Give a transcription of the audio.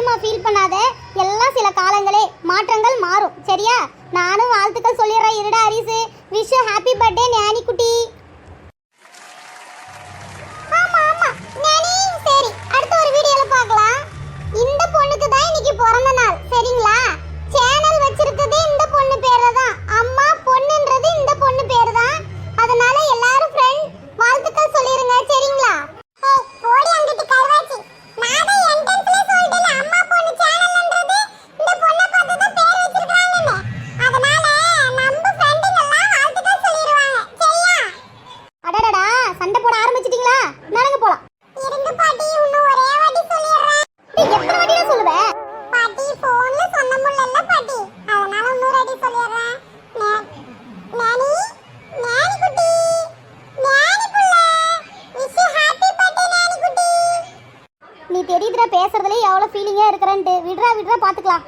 எதுக்குமா ஃபீல் பண்ணாத, எல்லாம் சில காலங்களே, மாற்றங்கள் மாறும் சரியா? நானும் வாழ்த்துக்கள் சொல்லிடுறேன். இருடா ஹரிசு, விஷ் ஹாப்பி பர்த்டே ஞானி குட்டி. ஆமா ஆமா ஞானி, சரி அடுத்த ஒரு வீடியோல பார்க்கலாம். இந்த பொண்ணுக்கு தான் இன்னைக்கு பிறந்த நாள் சரிங்களா? சேனல் வச்சிருக்கதே இந்த பொண்ணு பேர்ல தான். அம்மா பொண்ணுன்றது இந்த பொண்ணு பேர் தான். அதனால எல்லாரும் ஃப்ரெண்ட் வாழ்த்துக்கள் சொல்லிருங்க சரிங்களா? ஏய் போடி அங்கிட்டு கருவாச்சி, நான் தான் என்ட்ரன்ஸ்ல சொல்லிட்டேன் அம்மா பொண்ணு சேனல்ன்றது இந்த பொண்ணை பார்த்து தான் பேர் வச்சிருக்காங்கன்னு. அதனால நம்ம ஃப்ரெண்டுங்க எல்லாம் வாழ்த்துக்கள் சொல்லிடுவாங்க சரியா? அடடடா சண்டை போட ஆரம்பிச்சிட்டீங்களா? நடங்க போலாம். இருங்க பாட்டி, இன்னும் ஒரே வாட்டி சொல்லிடுறேன். எத்தனை வாட்டி தான் சொல்லுவ பாட்டி? போன்ல சொன்ன முடியல பாட்டி, அதனால இன்னொரு வாட்டி சொல்லிடுறேன். நானி நானி குட்டி, நானி புள்ள, விஷ் ஹாப்பி பர்த்டே நானி குட்டி. நீ தெரியுதுடா பேசுறதுல எவ்வளவு ஃபீலிங்கா இருக்கறேன்னு. விடுறா விடுறா பாத்துக்கலாம்.